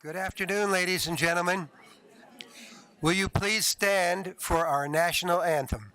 Good afternoon, ladies and gentlemen. Will you please stand for our national anthem?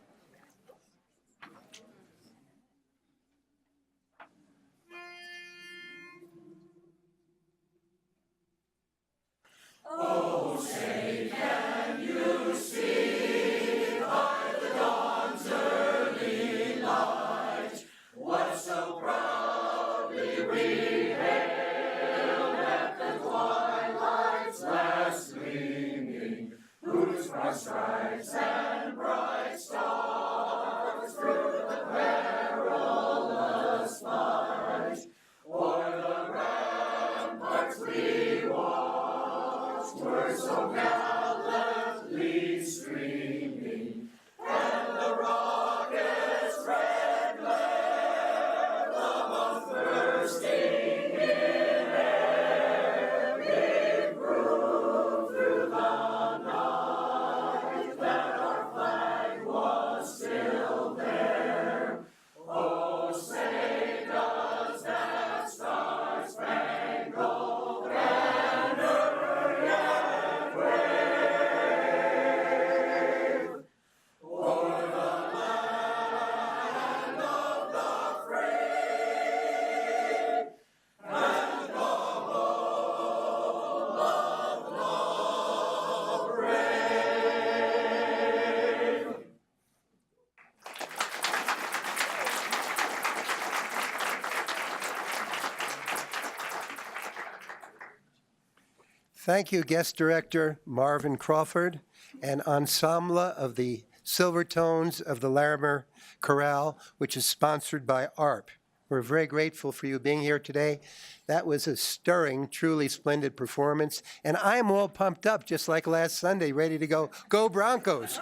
Thank you, Guest Director Marvin Crawford and ensemble of the Silver Tones of the Larimer Chorale, which is sponsored by ARP. We're very grateful for you being here today. That was a stirring, truly splendid performance, and I'm all pumped up, just like last Sunday, ready to go Broncos.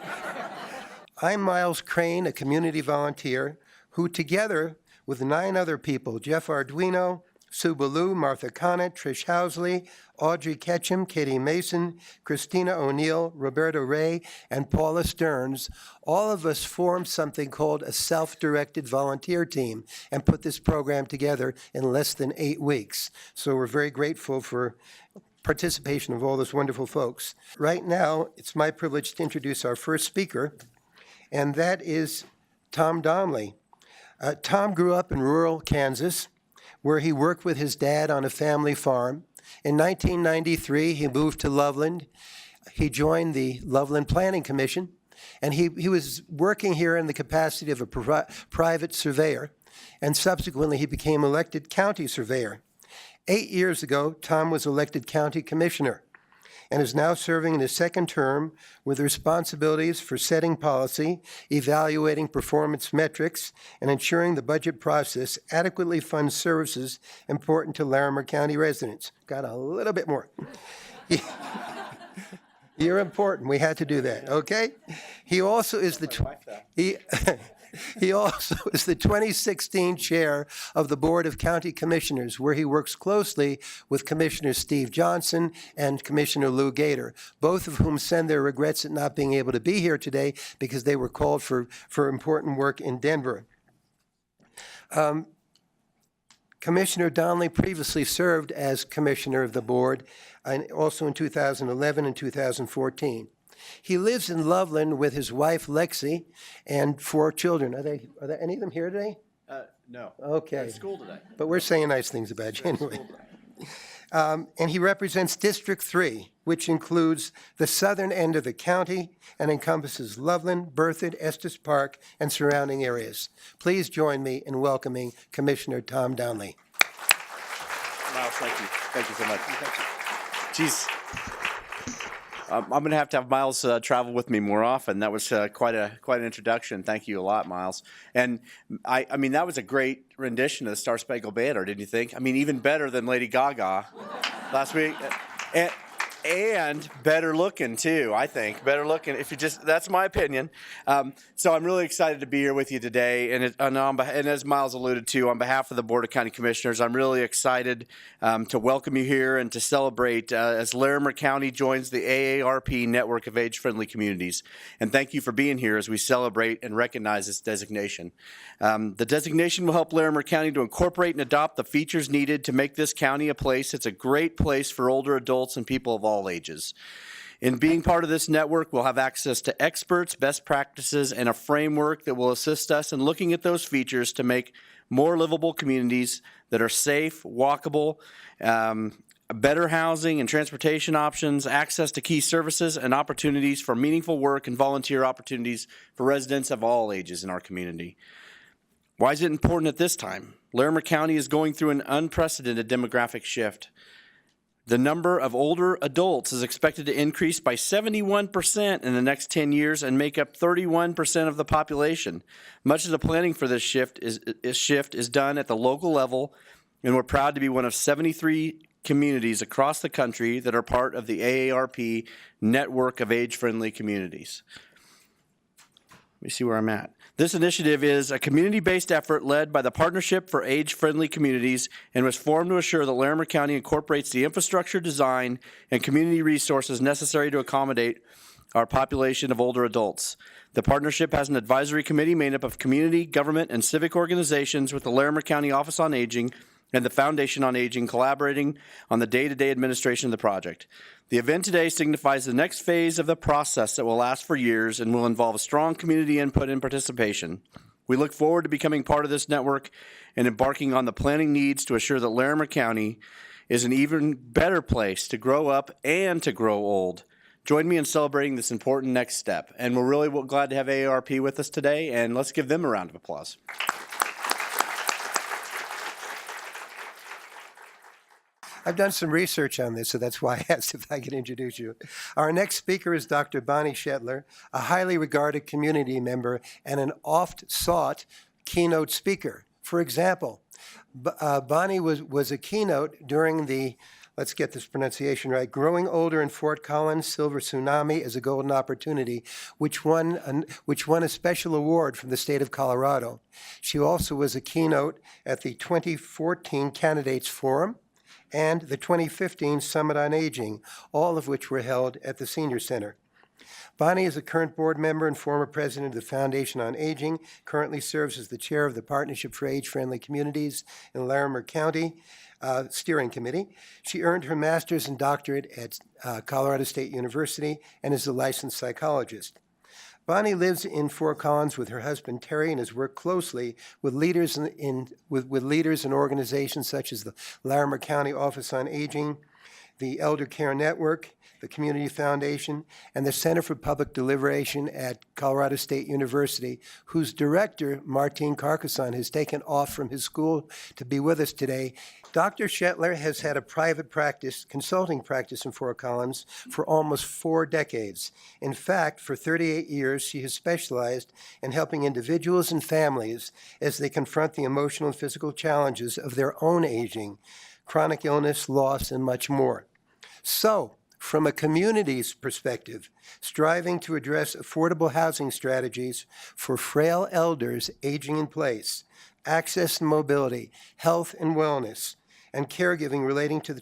I'm Miles Crane, a community volunteer, who together with 9 other people, Jeff Arduino, Sue Ballou, Martha Connett, Trish Housley, Audrey Ketchum, Katie Mason, Christina O'Neill, Roberto Ray, and Paula Stearns, all of us formed something called a self-directed volunteer team and put this program together in less than 8 weeks. So we're very grateful for participation of all those wonderful folks. Right now, it's my privilege to introduce our first speaker, and that is Tom Donnelly. Tom grew up in rural Kansas, where he worked with his dad on a family farm. In 1993, he moved to Loveland. He joined the Loveland Planning Commission, and he was working here in the capacity of a private surveyor, and subsequently he became elected county surveyor. 8 years ago, Tom was elected county commissioner and is now serving in his second term with responsibilities for setting policy, evaluating performance metrics, and ensuring the budget process adequately funds services important to Larimer County residents. Got a little bit more. You're important. We had to do that, okay? He also is He also is the 2016 chair of the Board of County Commissioners, where he works closely with Commissioner Steve Johnson and Commissioner Lou Gator, both of whom send their regrets at not being able to be here today because they were called for important work in Denver. Commissioner Donnelly previously served as commissioner of the board, and also in 2011 and 2014. He lives in Loveland with his wife, Lexi, and 4 children. Are there any of them here today? No. Okay. They're at school today. But we're saying nice things about you anyway. And he represents District 3, which includes the southern end of the county and encompasses Loveland, Berthoud, Estes Park, and surrounding areas. Please join me in welcoming Commissioner Tom Donnelly. Miles, thank you. Thank you so much. Geez. I'm going to have Miles travel with me more often. That was quite an introduction. Thank you a lot, Miles. And I mean, that was a great rendition of the Star Spangled Banner, didn't you think? I mean, even better than Lady Gaga last week. and better looking too. I think better looking. If you that's my opinion. So I'm really excited to be here with you today. And as Miles alluded to, on behalf of the Board of County Commissioners, I'm really excited to welcome you here and to celebrate as Larimer County joins the AARP network of age-friendly communities. And thank you for being here as we celebrate and recognize this designation. The designation will help Larimer County to incorporate and adopt the features needed to make this county a place. It's a great place for older adults and people of all ages. In being part of this network, we'll have access to experts, best practices, and a framework that will assist us in looking at those features to make more livable communities that are safe, walkable, better housing and transportation options, access to key services, and opportunities for meaningful work and volunteer opportunities for residents of all ages in our community. Why is it important at this time? Larimer County is going through an unprecedented demographic shift. The number of older adults is expected to increase by 71% in the next 10 years and make up 31% of the population. Much of the planning for this shift is done at the local level, and we're proud to be one of 73 communities across the country that are part of the AARP network of age-friendly communities. Let me see where I'm at. This initiative is a community-based effort led by the Partnership for Age-Friendly Communities and was formed to assure that Larimer County incorporates the infrastructure, design, and community resources necessary to accommodate our population of older adults. The partnership has an advisory committee made up of community, government, and civic organizations with the Larimer County Office on Aging and the Foundation on Aging collaborating on the day-to-day administration of the project. The event today signifies the next phase of the process that will last for years and will involve a strong community input and participation. We look forward to becoming part of this network and embarking on the planning needs to assure that Larimer County is an even better place to grow up and to grow old. Join me in celebrating this important next step. And we're really glad to have AARP with us today, and let's give them a round of applause. I've done some research on this, so that's why I asked if I could introduce you. Our next speaker is Dr. Bonnie Shetler, a highly regarded community member and an oft-sought keynote speaker. For example, Bonnie was a keynote during the, let's get this pronunciation right, Growing Older in Fort Collins, Silver Tsunami as a Golden Opportunity, which won a special award from the state of Colorado. She also was a keynote at the 2014 Candidates Forum and the 2015 Summit on Aging, all of which were held at the Senior Center. Bonnie is a current board member and former president of the Foundation on Aging, currently serves as the chair of the Partnership for Age-Friendly Communities in Larimer County Steering Committee. She earned her master's and doctorate at Colorado State University and is a licensed psychologist. Bonnie lives in Fort Collins with her husband Terry and has worked closely with leaders with leaders in organizations such as the Larimer County Office on Aging, the Elder Care Network, the Community Foundation, and the Center for Public Deliberation at Colorado State University, whose director, Martin Carcassonne, has taken off from his school to be with us today. Dr. Shetler has had a private practice, consulting practice in Fort Collins for almost 4 decades. In fact, for 38 years, she has specialized in helping individuals and families as they confront the emotional and physical challenges of their own aging, chronic illness, loss, and much more. So, from a community's perspective, striving to address affordable housing strategies for frail elders aging in place, access and mobility, health and wellness, and caregiving relating to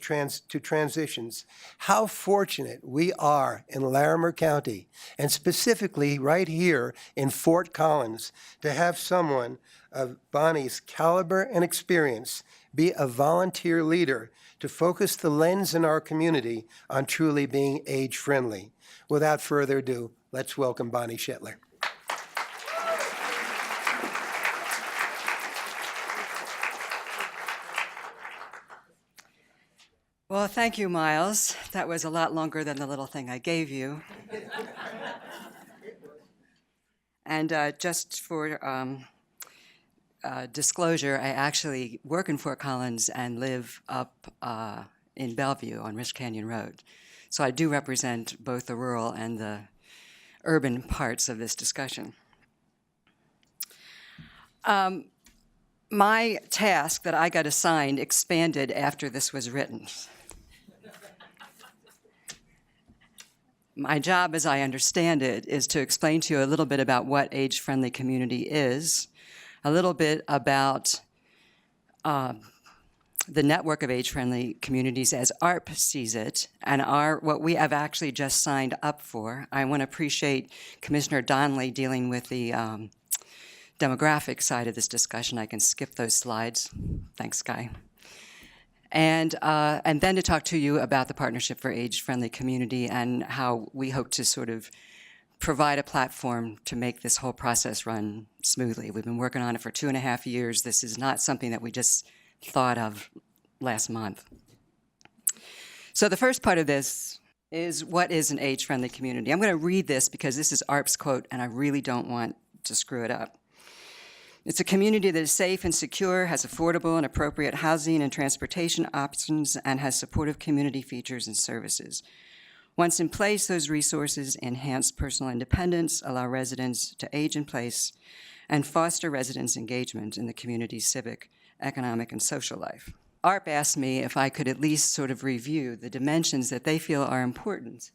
transitions, how fortunate we are in Larimer County, and specifically right here in Fort Collins, to have someone of Bonnie's caliber and experience be a volunteer leader to focus the lens in our community on truly being age-friendly. Without further ado, let's welcome Bonnie Shetler. Well, thank you, Miles. That was a lot longer than the little thing I gave you. And just for disclosure, I actually work in Fort Collins and live up in Bellevue on Rich Canyon Road. So I do represent both the rural and the urban parts of this discussion. My task that I got assigned expanded after this was written. My job, as I understand it, is to explain to you a little bit about what age-friendly community is, a little bit about the network of age-friendly communities as ARP sees it, and what we have actually just signed up for. I want to appreciate Commissioner Donnelly dealing with the demographic side of this discussion. I can skip those slides. Thanks, Guy. And then to talk to you about the Partnership for Age-Friendly Community and how we hope to sort of provide a platform to make this whole process run smoothly. We've been working on it for 2.5 years. This is not something that we just thought of last month. So the first part of this is, what is an age-friendly community? I'm going to read this because this is ARP's quote, and I really don't want to screw it up. It's a community that is safe and secure, has affordable and appropriate housing and transportation options, and has supportive community features and services. Once in place, those resources enhance personal independence, allow residents to age in place, and foster residents' engagement in the community's civic, economic, and social life. ARP asked me if I could at least sort of review the dimensions that they feel are important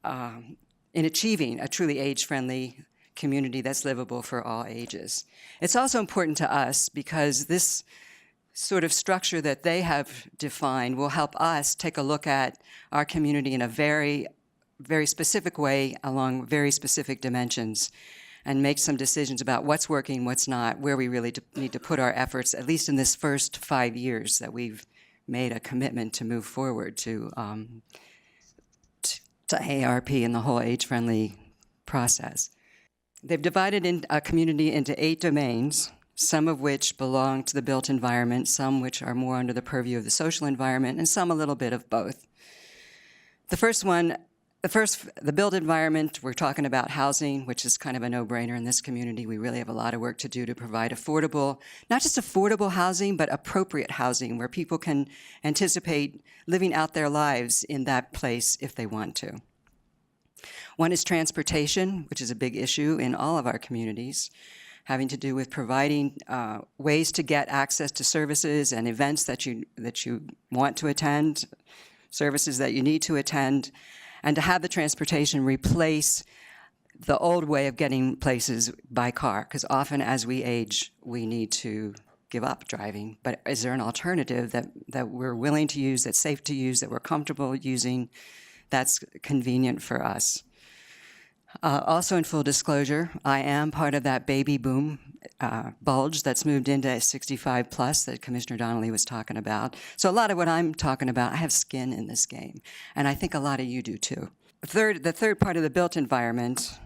in achieving a truly age-friendly community that's livable for all ages. It's also important to us because this sort of structure that they have defined will help us take a look at our community in a very, very specific way along very specific dimensions and make some decisions about what's working, what's not, where we really need to put our efforts, at least in this first 5 years that we've made a commitment to move forward to ARP and the whole age-friendly process. They've divided a community into 8 domains, some of which belong to the built environment, some which are more under the purview of the social environment, and some a little bit of both. The built environment, we're talking about housing, which is kind of a no-brainer in this community. We really have a lot of work to do to provide affordable, not just affordable housing, but appropriate housing where people can anticipate living out their lives in that place if they want to. One is transportation, which is a big issue in all of our communities, having to do with providing ways to get access to services and events that you want to attend, services that you need to attend, and to have the transportation replace the old way of getting places by car, because often as we age, we need to give up driving. But is there an alternative that we're willing to use, that's safe to use, that we're comfortable using, that's convenient for us? Also, in full disclosure, I am part of that baby boom bulge that's moved into 65 plus that Commissioner Donnelly was talking about. So a lot of what I'm talking about, I have skin in this game, and I think a lot of you do too. The third part of the built environment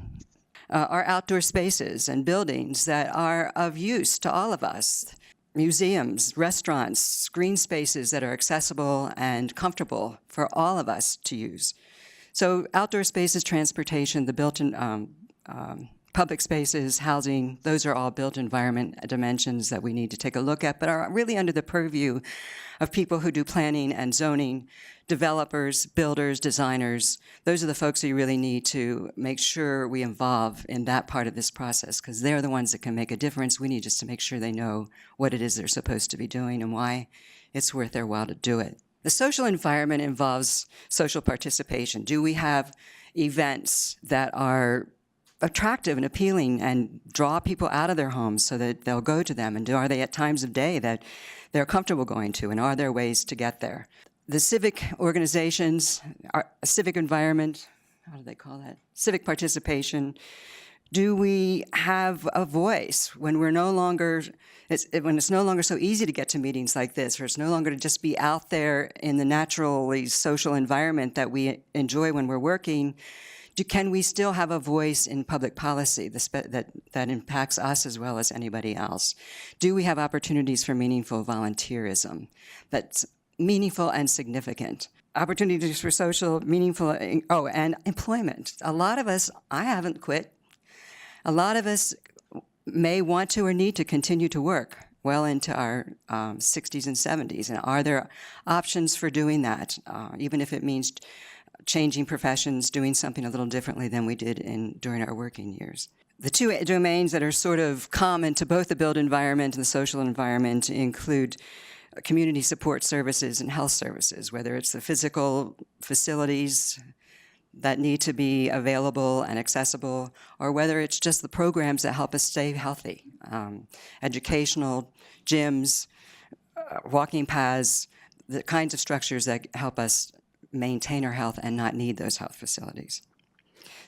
are outdoor spaces and buildings that are of use to all of us. Museums, restaurants, green spaces that are accessible and comfortable for all of us to use. So outdoor spaces, transportation, the built-in public spaces, housing, those are all built environment dimensions that we need to take a look at, but are really under the purview of people who do planning and zoning, developers, builders, designers. Those are the folks you really need to make sure we involve in that part of this process, because they're the ones that can make a difference. We need just to make sure they know what it is they're supposed to be doing and why it's worth their while to do it. The social environment involves social participation. Do we have events that are attractive and appealing and draw people out of their homes so that they'll go to them? And are they at times of day that they're comfortable going to? And are there ways to get there? The civic organizations, civic environment, how do they call that? Civic participation. Do we have a voice when we're no longer, when it's no longer so easy to get to meetings like this, or it's no longer to just be out there in the naturally social environment that we enjoy when we're working? Can we still have a voice in public policy that impacts us as well as anybody else? Do we have opportunities for meaningful volunteerism that's meaningful and significant? Opportunities for social, meaningful, and employment. A lot of us, I haven't quit. A lot of us may want to or need to continue to work well into our 60s and 70s. And are there options for doing that, even if it means changing professions, doing something a little differently than we did during our working years? The two domains that are sort of common to both the built environment and the social environment include community support services and health services, whether it's the physical facilities, that need to be available and accessible, or whether it's just the programs that help us stay healthy. Educational, gyms, walking paths, the kinds of structures that help us maintain our health and not need those health facilities.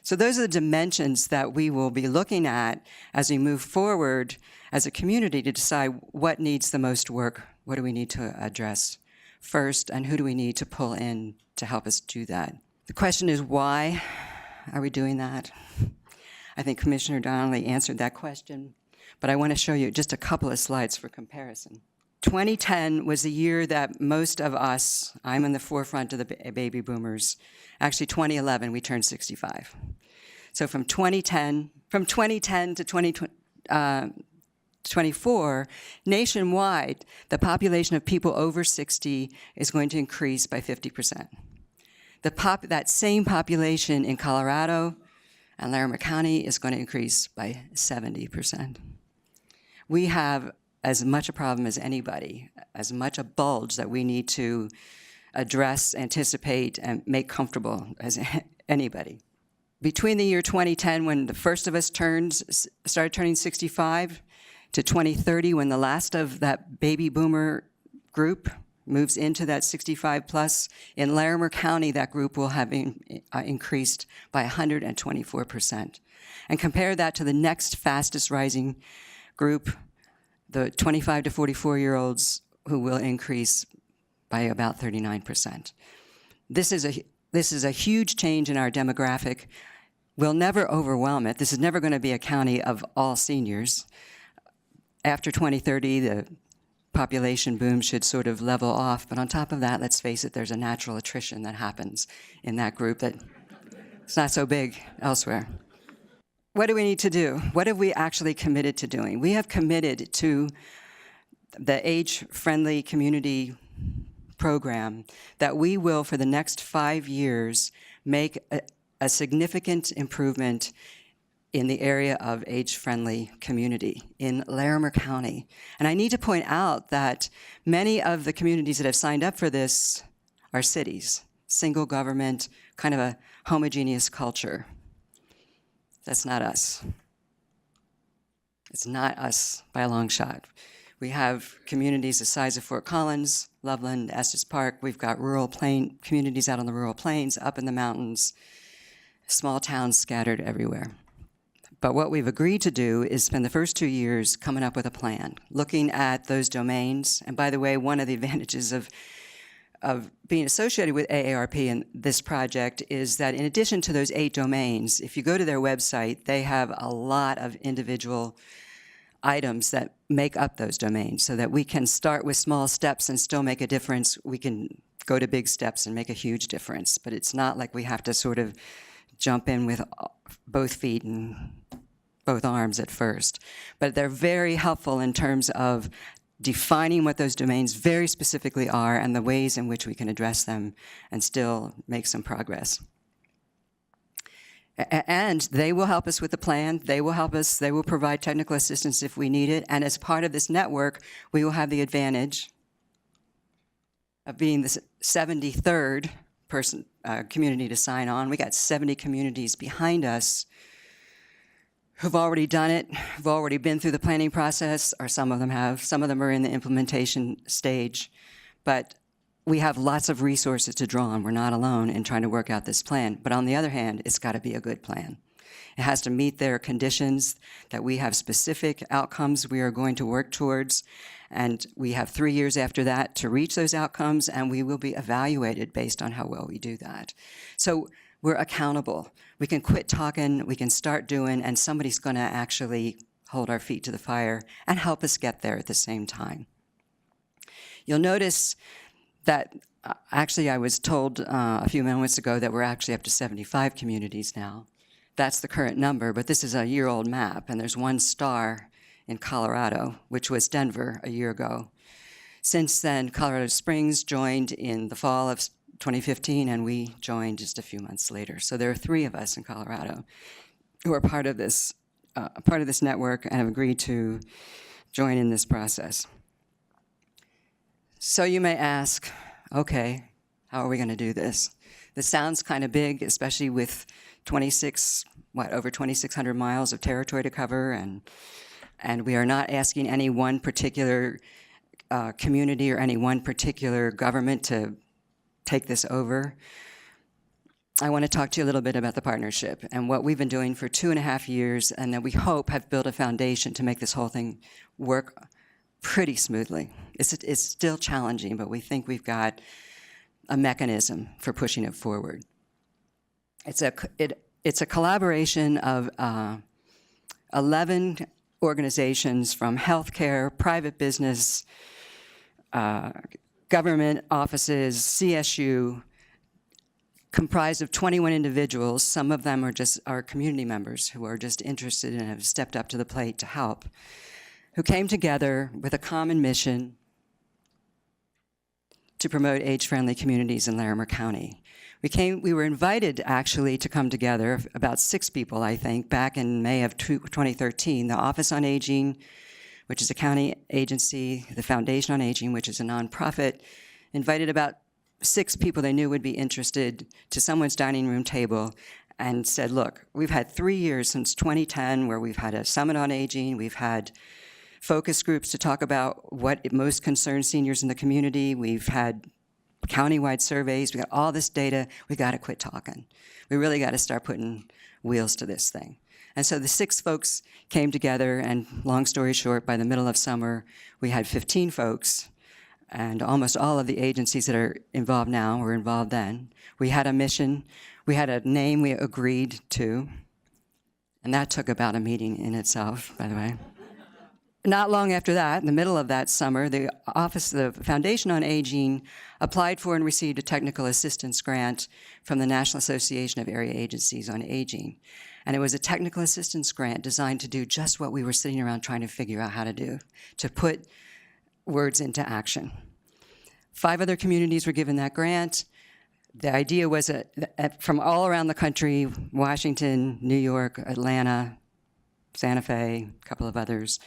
So those are the dimensions that we will be looking at as we move forward as a community to decide what needs the most work, what do we need to address first, and who do we need to pull in to help us do that. The question is, why are we doing that? I think Commissioner Donnelly answered that question, but I want to show you just a couple of slides for comparison. 2010 was the year that most of us, I'm in the forefront of the baby boomers. Actually, 2011, we turned 65. So from 2010 to 2024, nationwide, the population of people over 60 is going to increase by 50%. That same population in Colorado and Larimer County is going to increase by 70%. We have as much a problem as anybody, as much a bulge that we need to address, anticipate, and make comfortable as anybody. Between the year 2010, when the first of us started turning 65, to 2030, when the last of that baby boomer group moves into that 65 plus, in Larimer County, that group will have increased by 124%. And compare that to the next fastest rising group, the 25 to 44-year-olds, who will increase by about 39%. This is a huge change in our demographic. We'll never overwhelm it. This is never going to be a county of all seniors. After 2030, the population boom should sort of level off. But on top of that, let's face it, there's a natural attrition that happens in that group that it's not so big elsewhere. What do we need to do? What have we actually committed to doing? We have committed to the age-friendly community program that we will, for the next 5 years, make a significant improvement in the area of age-friendly community in Larimer County. And I need to point out that many of the communities that have signed up for this are cities, single government, kind of a homogeneous culture. That's not us. It's not us by a long shot. We have communities the size of Fort Collins, Loveland, Estes Park. We've got rural communities out on the rural plains, up in the mountains, small towns scattered everywhere. But what we've agreed to do is spend the first 2 years coming up with a plan, looking at those domains. And by the way, one of the advantages of being associated with AARP in this project is that in addition to those 8 domains, if you go to their website, they have a lot of individual items that make up those domains so that we can start with small steps and still make a difference. We can go to big steps and make a huge difference, but it's not like we have to sort of jump in with both feet and both arms at first. But they're very helpful in terms of defining what those domains very specifically are and the ways in which we can address them and still make some progress. And they will help us with the plan. They will provide technical assistance if we need it. And as part of this network, we will have the advantage of being the 73rd community to sign on. We got 70 communities behind us who've already done it, who've already been through the planning process, or some of them have. Some of them are in the implementation stage. But we have lots of resources to draw on. We're not alone in trying to work out this plan. But on the other hand, it's got to be a good plan. It has to meet their conditions, that we have specific outcomes we are going to work towards. And we have 3 years after that to reach those outcomes, and we will be evaluated based on how well we do that. So we're accountable. We can quit talking, we can start doing, and somebody's going to actually hold our feet to the fire and help us get there at the same time. You'll notice that actually I was told a few moments ago that we're actually up to 75 communities now. That's the current number, but this is a year-old map, and there's one star in Colorado, which was Denver a year ago. Since then, Colorado Springs joined in the fall of 2015, and we joined just a few months later. So there are 3 of us in Colorado who are part of this network and have agreed to join in this process. So you may ask, okay, how are we going to do this? This sounds kind of big, especially with over 2,600 miles of territory to cover, and we are not asking any one particular community or any one particular government to take this over. I want to talk to you a little bit about the partnership and what we've been doing for 2.5 years, and that we hope have built a foundation to make this whole thing work pretty smoothly. It's still challenging, but we think we've got a mechanism for pushing it forward. It's a collaboration of 11 organizations from healthcare, private business, government offices, CSU, comprised of 21 individuals. Some of them are just our community members who are just interested and have stepped up to the plate to help, who came together with a common mission to promote age-friendly communities in Larimer County. We were invited actually to come together, about 6 people, I think, back in May of 2013. The Office on Aging, which is a county agency, the Foundation on Aging, which is a nonprofit, invited about 6 people they knew would be interested to someone's dining room table and said, look, we've had 3 years since 2010 where we've had a summit on aging, we've had focus groups to talk about what most concerns seniors in the community, we've had countywide surveys, we got all this data, we got to quit talking. We really got to start putting wheels to this thing. And so the 6 folks came together, and long story short, by the middle of summer, we had 15 folks, and almost all of the agencies that are involved now were involved then. We had a mission, we had a name we agreed to, and that took about a meeting in itself, by the way. Not long after that, in the middle of that summer, the Foundation on Aging applied for and received a technical assistance grant from the National Association of Area Agencies on Aging. And it was a technical assistance grant designed to do just what we were sitting around trying to figure out how to do, to put words into action. 5 other communities were given that grant. The idea was that from all around the country, Washington, New York, Atlanta, Santa Fe, a couple of others,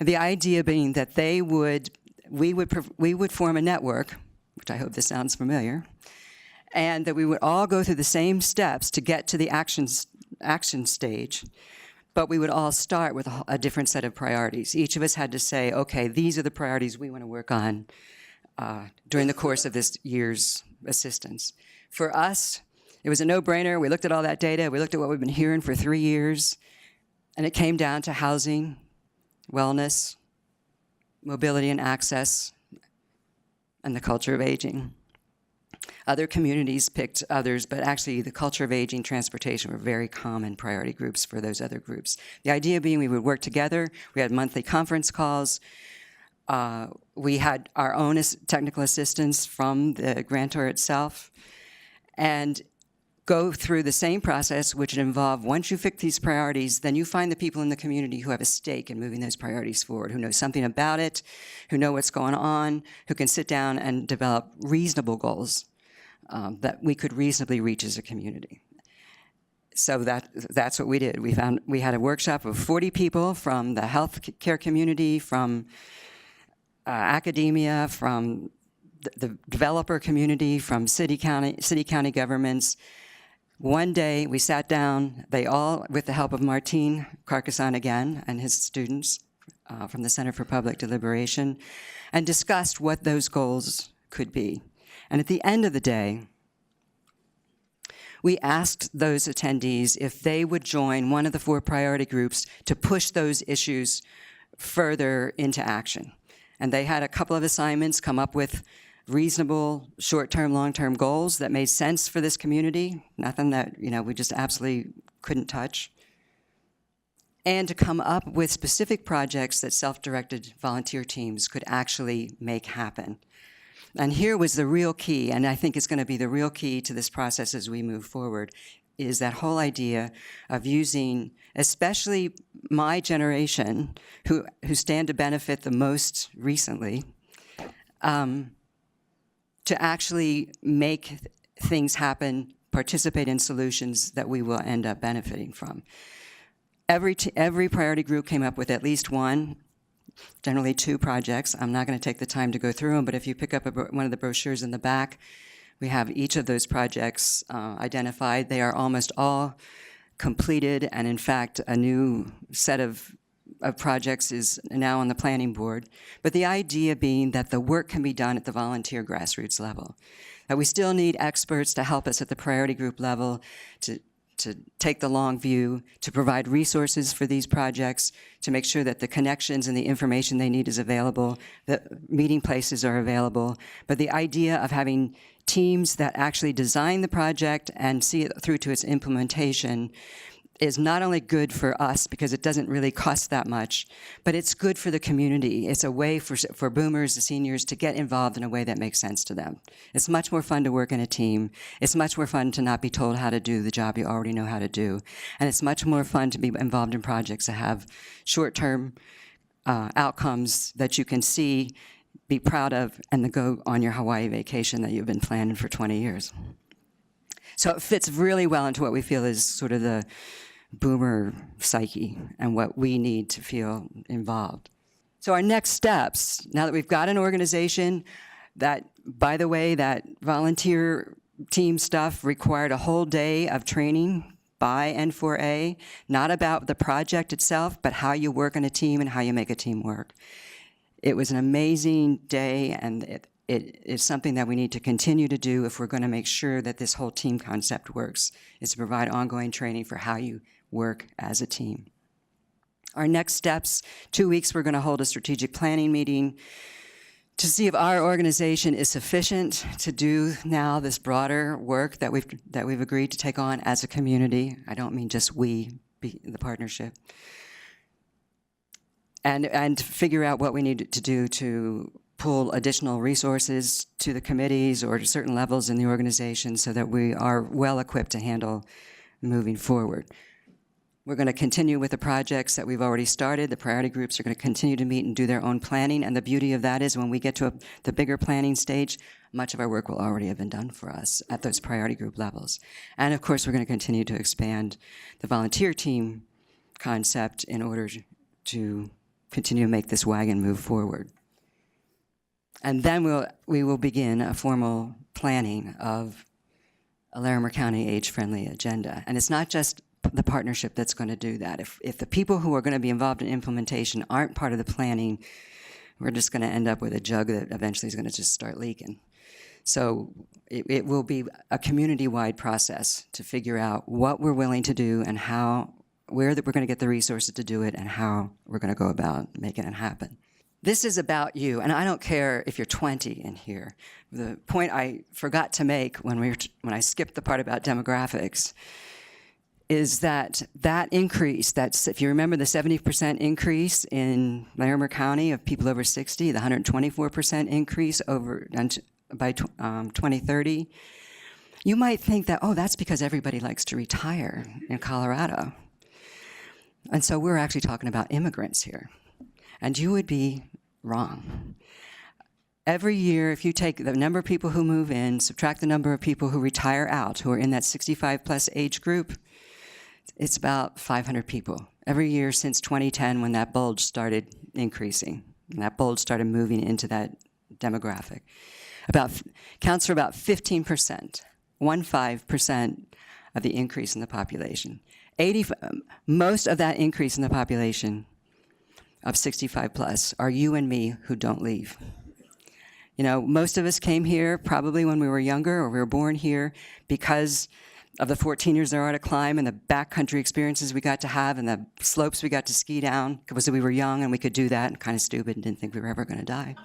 the idea being that we would form a network, which I hope this sounds familiar, and that we would all go through the same steps to get to the action stage, but we would all start with a different set of priorities. Each of us had to say, okay, these are the priorities we want to work on during the course of this year's assistance. For us, it was a no-brainer. We looked at all that data. We looked at what we've been hearing for 3 years, and it came down to housing, wellness, mobility and access, and the culture of aging. Other communities picked others, but actually the culture of aging, transportation were very common priority groups for those other groups. The idea being we would work together. We had monthly conference calls. We had our own technical assistance from the grantor itself, and go through the same process, which would involve, once you fix these priorities, then you find the people in the community who have a stake in moving those priorities forward, who know something about it, who know what's going on, who can sit down and develop reasonable goals that we could reasonably reach as a community. So that's what we did. We had a workshop of 40 people from the healthcare community, from academia, from the developer community, from city county governments. One day we sat down, they all, with the help of Martin Carcassonne again and his students from the Center for Public Deliberation, and discussed what those goals could be. And at the end of the day, we asked those attendees if they would join one of the 4 priority groups to push those issues further into action. And they had a couple of assignments, come up with reasonable short-term, long-term goals that made sense for this community, nothing that, we just absolutely couldn't touch, and to come up with specific projects that self-directed volunteer teams could actually make happen. And here was the real key, and I think it's going to be the real key to this process as we move forward, is that whole idea of using, especially my generation, who stand to benefit the most recently, to actually make things happen, participate in solutions that we will end up benefiting from. Every priority group came up with at least 1, generally 2 projects. I'm not going to take the time to go through them, but if you pick up one of the brochures in the back, We have each of those projects identified. They are almost all completed, and in fact, a new set of projects is now on the planning board. But the idea being that the work can be done at the volunteer grassroots level. That we still need experts to help us at the priority group level to take the long view, to provide resources for these projects, to make sure that the connections and the information they need is available, that meeting places are available. But the idea of having teams that actually design the project and see it through to its implementation is not only good for us because it doesn't really cost that much, but it's good for the community. It's a way for boomers, the seniors, to get involved in a way that makes sense to them. It's much more fun to work in a team. It's much more fun to not be told how to do the job you already know how to do. And it's much more fun to be involved in projects that have short-term outcomes that you can see, be proud of, and then go on your Hawaii vacation that you've been planning for 20 years. So it fits really well into what we feel is sort of the boomer psyche and what we need to feel involved. So our next steps, now that we've got an organization that, by the way, that volunteer team stuff required a whole day of training by N4A, not about the project itself, but how you work in a team and how you make a team work. It was an amazing day, and it is something that we need to continue to do if we're going to make sure that this whole team concept works, is to provide ongoing training for how you work as a team. Our next steps, 2 weeks, we're going to hold a strategic planning meeting to see if our organization is sufficient to do now this broader work that we've agreed to take on as a community. I don't mean just we, the partnership. And figure out what we need to do to pull additional resources to the committees or to certain levels in the organization so that we are well equipped to handle moving forward. We're going to continue with the projects that we've already started. The priority groups are going to continue to meet and do their own planning, and the beauty of that is when we get to the bigger planning stage, much of our work will already have been done for us at those priority group levels. And of course, we're going to continue to expand the volunteer team concept in order to continue to make this wagon move forward. And then we will begin a formal planning of a Larimer County age-friendly agenda. And it's not just the partnership that's going to do that. If the people who are going to be involved in implementation aren't part of the planning, we're just going to end up with a jug that eventually is going to just start leaking. So it will be a community-wide process to figure out what we're willing to do and where we're going to get the resources to do it and how we're going to go about making it happen. This is about you, and I don't care if you're 20 in here. The point I forgot to make when I skipped the part about demographics is that increase, if you remember the 70% increase in Larimer County of people over 60, the 124% increase by 2030, you might think that, oh, that's because everybody likes to retire in Colorado. And so we're actually talking about immigrants here. And you would be wrong. Every year, if you take the number of people who move in, subtract the number of people who retire out, who are in that 65-plus age group, it's about 500 people. Every year since 2010 when that bulge started increasing, and that bulge started moving into that demographic. Counts for about 15%, 15% of the increase in the population. Most of that increase in the population of 65 plus are you and me who don't leave. You know, most of us came here probably when we were younger or we were born here because of the 14 years there are to climb and the backcountry experiences we got to have and the slopes we got to ski down because we were young and we could do that and kind of stupid and didn't think we were ever going to die.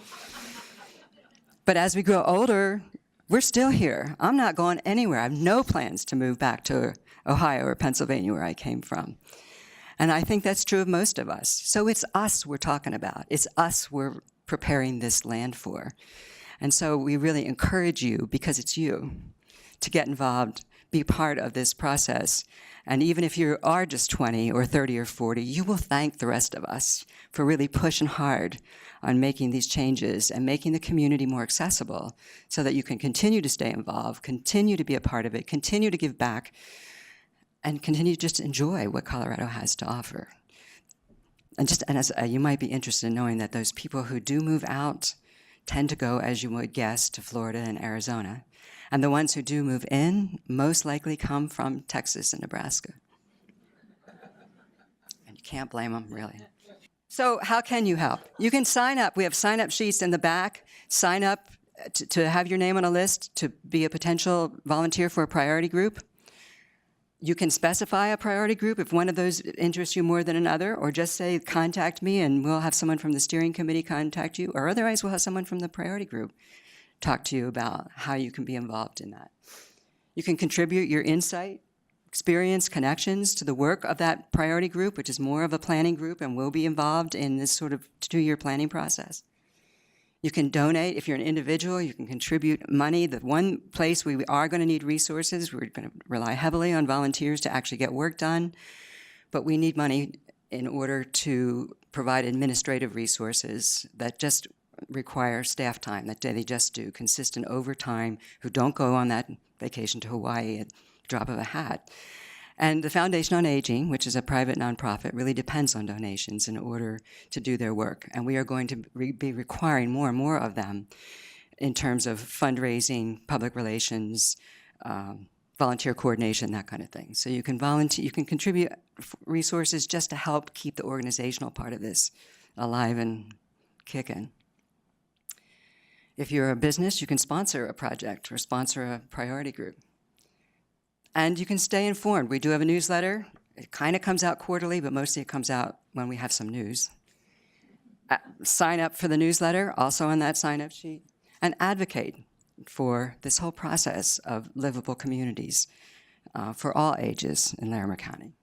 But as we grow older, we're still here. I'm not going anywhere. I have no plans to move back to Ohio or Pennsylvania where I came from. And I think that's true of most of us. So it's us we're talking about. It's us we're preparing this land for. And so we really encourage you, because it's you, to get involved, be part of this process. And even if you are just 20 or 30 or 40, you will thank the rest of us for really pushing hard on making these changes and making the community more accessible so that you can continue to stay involved, continue to be a part of it, continue to give back, and continue to just enjoy what Colorado has to offer. And as you might be interested in knowing that those people who do move out tend to go, as you would guess, to Florida and Arizona. And the ones who do move in most likely come from Texas and Nebraska. And you can't blame them, really. So how can you help? You can sign up. We have sign-up sheets in the back. Sign up to have your name on a list to be a potential volunteer for a priority group. You can specify a priority group if one of those interests you more than another, or just say, contact me and we'll have someone from the steering committee contact you, or otherwise we'll have someone from the priority group talk to you about how you can be involved in that. You can contribute your insight, experience, connections to the work of that priority group, which is more of a planning group and will be involved in this sort of 2-year planning process. You can donate. If you're an individual, you can contribute money. The one place we are going to need resources, we're going to rely heavily on volunteers to actually get work done, but we need money in order to provide administrative resources that just require staff time, that they just do consistent overtime, who don't go on that vacation to Hawaii at the drop of a hat. And the Foundation on Aging, which is a private nonprofit, really depends on donations in order to do their work. And we are going to be requiring more and more of them in terms of fundraising, public relations, volunteer coordination, that kind of thing. So you can volunteer, you can contribute resources just to help keep the organizational part of this alive and kicking. If you're a business, you can sponsor a project or sponsor a priority group. And you can stay informed. We do have a newsletter. It kind of comes out quarterly, but mostly it comes out when we have some news. Sign up for the newsletter, also on that sign-up sheet, and advocate for this whole process of livable communities for all ages in Larimer County.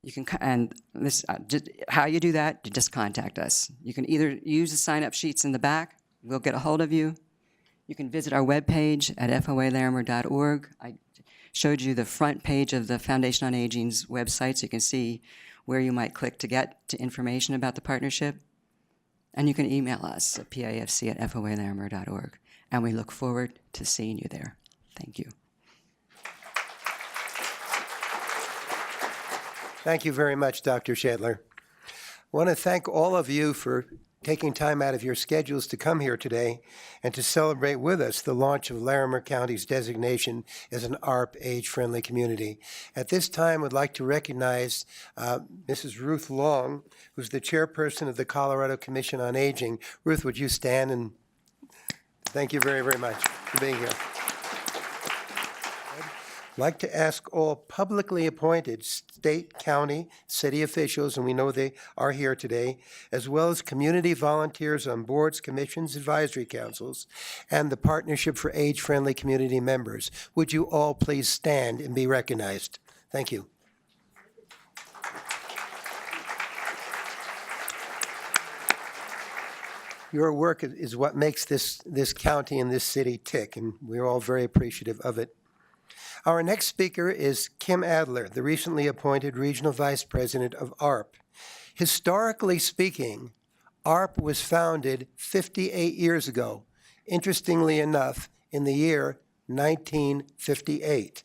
You can, and this, how you do that, you just contact us. You can either use the sign-up sheets in the back. We'll get a hold of you. You can visit our webpage at foalarimer.org. I showed you the front page of the Foundation on Aging's website, so you can see where you might click to get to information about the partnership. And you can email us at pafc@foalarimer.org. And we look forward to seeing you there. Thank you. Thank you very much, Dr. Shadler. I want to thank all of you for taking time out of your schedules to come here today and to celebrate with us the launch of Larimer County's designation as an ARP age-friendly community. At this time, I'd like to recognize Mrs. Ruth Long, who's the chairperson of the Colorado Commission on Aging. Ruth, would you stand? And thank you very, very much for being here. I'd like to ask all publicly appointed state, county, city officials, and we know they are here today, as well as community volunteers on boards, commissions, advisory councils, and the Partnership for Age-Friendly Community members. Would you all please stand and be recognized? Thank you. Your work is what makes this county and this city tick, and we're all very appreciative of it. Our next speaker is Kim Adler, the recently appointed Regional Vice President of ARP. Historically speaking, ARP was founded 58 years ago, interestingly enough, in the year 1958,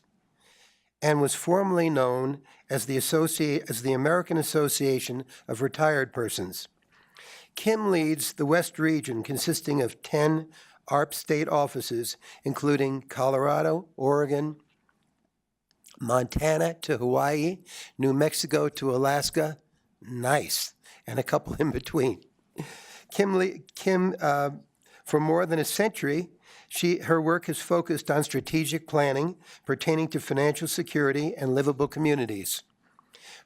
and was formerly known as the American Association of Retired Persons. Kim leads the West Region, consisting of 10 ARP state offices, including Colorado, Oregon, Montana to Hawaii, New Mexico to Alaska, nice, and a couple in between. Kim, for more than a century, her work has focused on strategic planning pertaining to financial security and livable communities.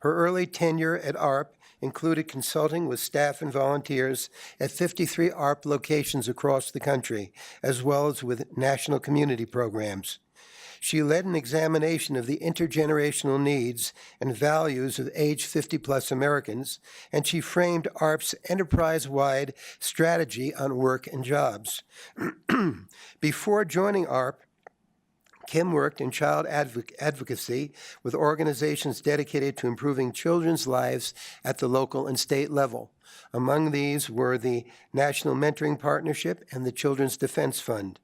Her early tenure at ARP included consulting with staff and volunteers at 53 ARP locations across the country, as well as with national community programs. She led an examination of the intergenerational needs and values of age 50-plus Americans, and she framed ARP's enterprise-wide strategy on work and jobs. Before joining ARP, Kim worked in child advocacy with organizations dedicated to improving children's lives at the local and state level. Among these were the National Mentoring Partnership and the Children's Defense Fund.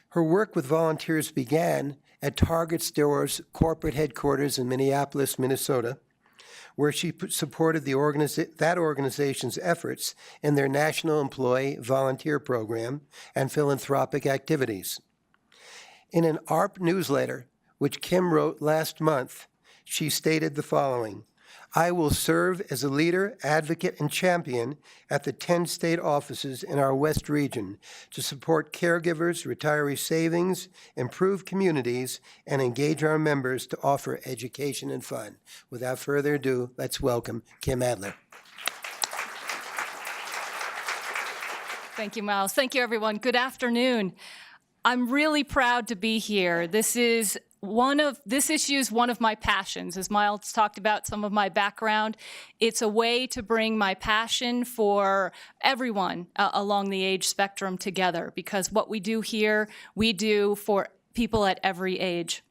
Her work with volunteers began at Target Store's corporate headquarters in Minneapolis, Minnesota, where she supported that organization's efforts in their National Employee Volunteer Program and philanthropic activities. In an ARP newsletter, which Kim wrote last month, she stated the following: I will serve as a leader, advocate, and champion at the 10 state offices in our West region to support caregivers, retiree savings, improve communities, and engage our members to offer education and fun. Without further ado, let's welcome Kim Adler. Thank you, Miles. Thank you, everyone. Good afternoon. I'm really proud to be here. This issue is one of my passions. As Miles talked about some of my background, it's a way to bring my passion for everyone along the age spectrum together, because what we do here, we do for people at every age.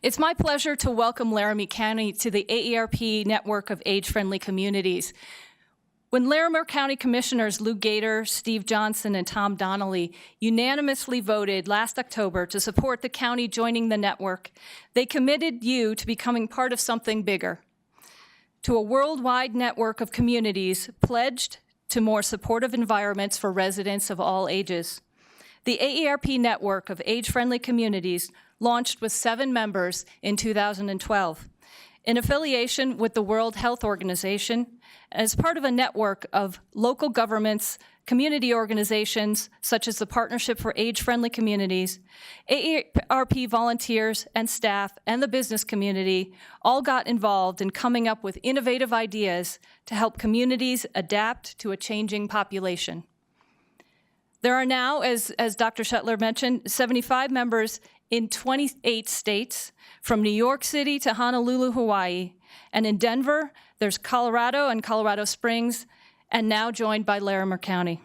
It's my pleasure to welcome Larimer County to the AARP network of age-friendly communities. When Larimer County Commissioners Lou Gator, Steve Johnson, and Tom Donnelly unanimously voted last October to support the county joining the network, they committed you to becoming part of something bigger, to a worldwide network of communities pledged to more supportive environments for residents of all ages. The AARP network of age-friendly communities launched with 7 members in 2012. In affiliation with the World Health Organization, as part of a network of local governments, community organizations, such as the Partnership for Age-Friendly Communities, AARP volunteers and staff, and the business community all got involved in coming up with innovative ideas to help communities adapt to a changing population. There are now, as Dr. Shetler mentioned, 75 members in 28 states, from New York City to Honolulu, Hawaii. And in Denver, there's Colorado and Colorado Springs, and now joined by Larimer County.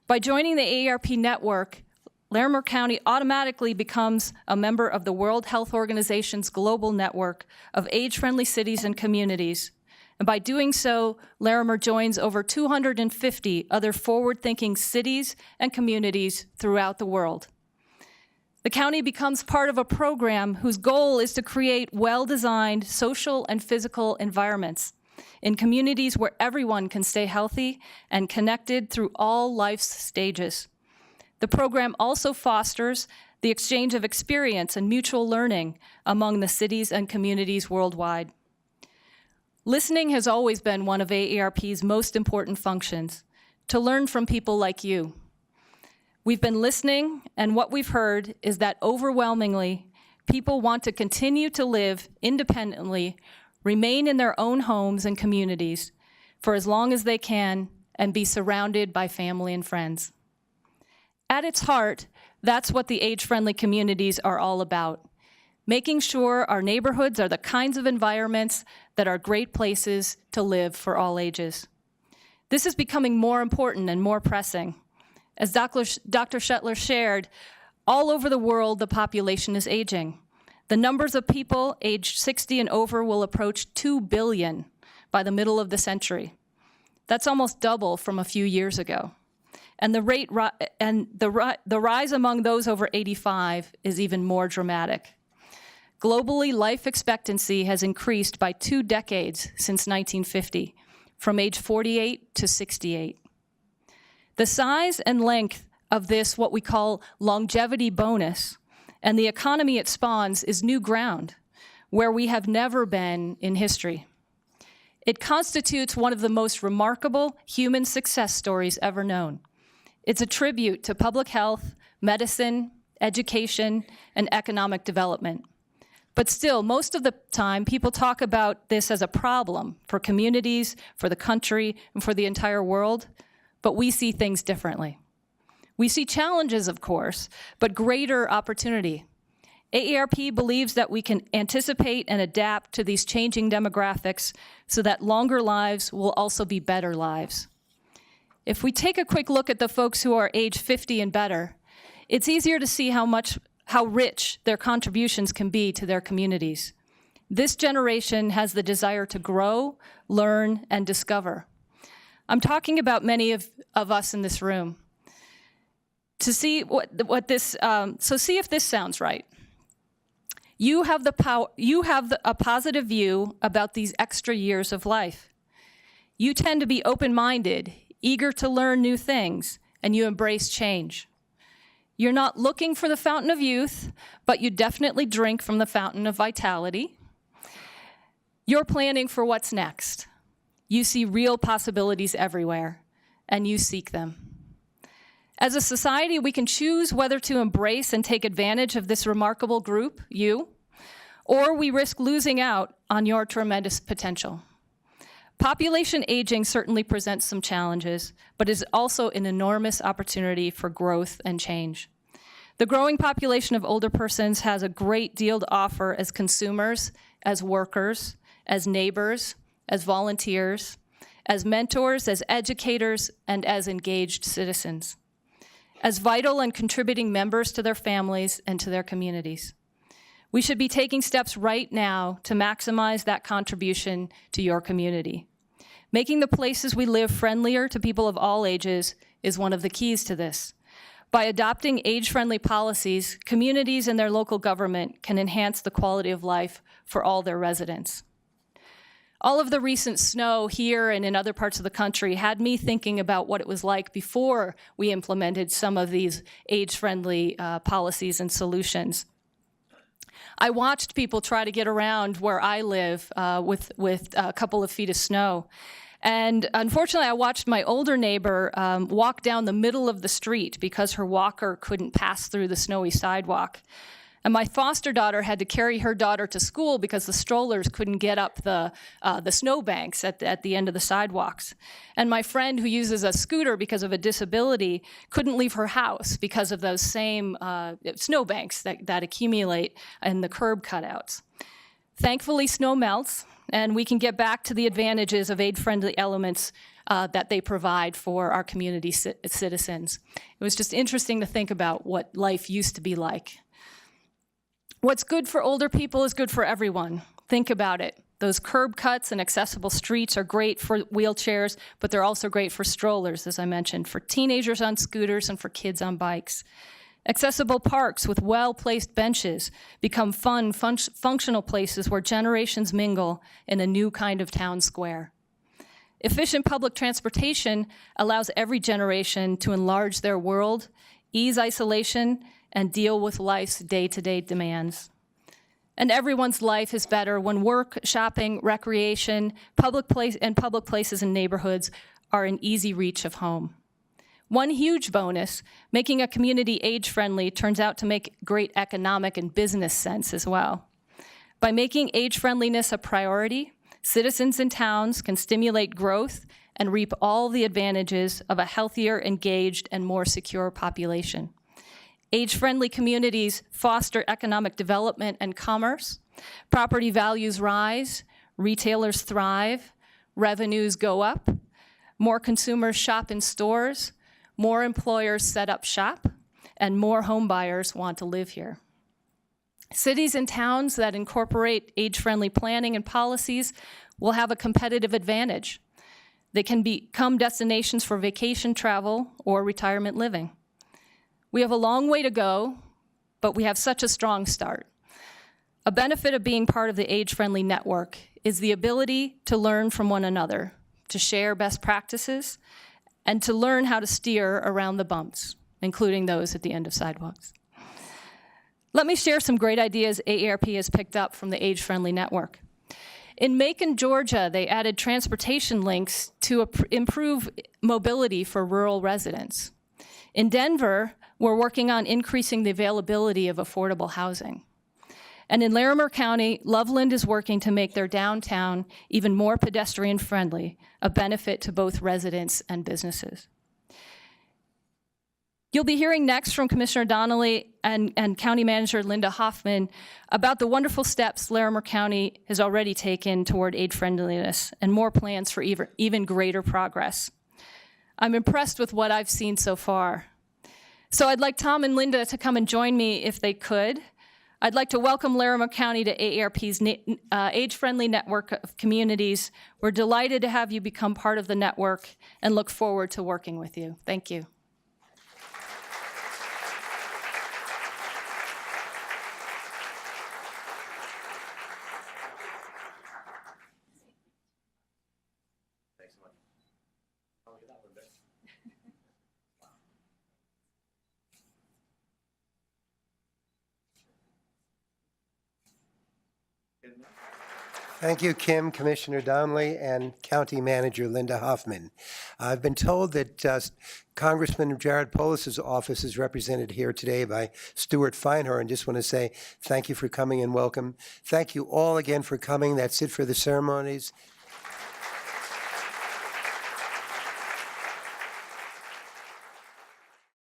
By joining the AARP network, Larimer County automatically becomes a member of the World Health Organization's global network of age-friendly cities and communities. And by doing so, Larimer joins over 250 other forward-thinking cities and communities throughout the world. The county becomes part of a program whose goal is to create well-designed social and physical environments in communities where everyone can stay healthy and connected through all life's stages. The program also fosters the exchange of experience and mutual learning among the cities and communities worldwide. Listening has always been one of AARP's most important functions, to learn from people like you. We've been listening, and what we've heard is that overwhelmingly, people want to continue to live independently, remain in their own homes and communities for as long as they can, and be surrounded by family and friends. At its heart, that's what the age-friendly communities are all about, making sure our neighborhoods are the kinds of environments that are great places to live for all ages. This is becoming more important and more pressing. As Dr. Shetler shared, all over the world, the population is aging. The numbers of people aged 60 and over will approach 2 billion by the middle of the century. That's almost double from a few years ago. And the rise among those over 85 is even more dramatic. Globally, life expectancy has increased by 2 decades since 1950, from age 48 to 68. The size and length of this, what we call longevity bonus, and the economy it spawns is new ground, where we have never been in history. It constitutes one of the most remarkable human success stories ever known. It's a tribute to public health, medicine, education, and economic development. But still, most of the time, people talk about this as a problem for communities, for the country, and for the entire world. But we see things differently. We see challenges, of course, but greater opportunity. AARP believes that we can anticipate and adapt to these changing demographics so that longer lives will also be better lives. If we take a quick look at the folks who are age 50 and better, it's easier to see how rich their contributions can be to their communities. This generation has the desire to grow, learn, and discover. I'm talking about many of us in this room. To see see if this sounds right. You have the power. You have a positive view about these extra years of life. You tend to be open-minded, eager to learn new things, and you embrace change. You're not looking for the fountain of youth, but you definitely drink from the fountain of vitality. You're planning for what's next. You see real possibilities everywhere, and you seek them. As a society, we can choose whether to embrace and take advantage of this remarkable group, you, or we risk losing out on your tremendous potential. Population aging certainly presents some challenges, but is also an enormous opportunity for growth and change. The growing population of older persons has a great deal to offer as consumers, as workers, as neighbors, as volunteers, as mentors, as educators, and as engaged citizens, as vital and contributing members to their families and to their communities. We should be taking steps right now to maximize that contribution to your community. Making the places we live friendlier to people of all ages is one of the keys to this. By adopting age-friendly policies, communities and their local government can enhance the quality of life for all their residents. All of the recent snow here and in other parts of the country had me thinking about what it was like before we implemented some of these age-friendly policies and solutions. I watched people try to get around where I live with a couple of feet of snow. And unfortunately, I watched my older neighbor walk down the middle of the street because her walker couldn't pass through the snowy sidewalk. And my foster daughter had to carry her daughter to school because the strollers couldn't get up the snowbanks at the end of the sidewalks. And my friend who uses a scooter because of a disability couldn't leave her house because of those same snowbanks that accumulate in the curb cutouts. Thankfully, snow melts, and we can get back to the advantages of age-friendly elements that they provide for our community citizens. It was just interesting to think about what life used to be like. What's good for older people is good for everyone. Think about it. Those curb cuts and accessible streets are great for wheelchairs, but they're also great for strollers, as I mentioned, for teenagers on scooters and for kids on bikes. Accessible parks with well-placed benches become fun, functional places where generations mingle in a new kind of town square. Efficient public transportation allows every generation to enlarge their world, ease isolation, and deal with life's day-to-day demands. And everyone's life is better when work, shopping, recreation, public places and neighborhoods are in easy reach of home. One huge bonus, making a community age-friendly turns out to make great economic and business sense as well. By making age-friendliness a priority, citizens in towns can stimulate growth and reap all the advantages of a healthier, engaged, and more secure population. Age-friendly communities foster economic development and commerce. Property values rise, retailers thrive, revenues go up, more consumers shop in stores, more employers set up shop, and more home buyers want to live here. Cities and towns that incorporate age-friendly planning and policies will have a competitive advantage. They can become destinations for vacation travel or retirement living. We have a long way to go, but we have such a strong start. A benefit of being part of the age-friendly network is the ability to learn from one another, to share best practices, and to learn how to steer around the bumps, including those at the end of sidewalks. Let me share some great ideas AARP has picked up from the age-friendly network. In Macon, Georgia, they added transportation links to improve mobility for rural residents. In Denver, we're working on increasing the availability of affordable housing. And in Larimer County, Loveland is working to make their downtown even more pedestrian-friendly, a benefit to both residents and businesses. You'll be hearing next from Commissioner Donnelly and County Manager Linda Hoffman about the wonderful steps Larimer County has already taken toward age-friendliness and more plans for even greater progress. I'm impressed with what I've seen so far. So I'd like Tom and Linda to come and join me if they could. I'd like to welcome Larimer County to AARP's age-friendly network of communities. We're delighted to have you become part of the network and look forward to working with you. Thank you. Thank you, Kim, Commissioner Donnelly, and County Manager Linda Hoffman. I've been told that Congressman Jared Polis's office is represented here today by Stuart Feinhorn. Just want to say thank you for coming and welcome. Thank you all again for coming. That's it for the ceremonies.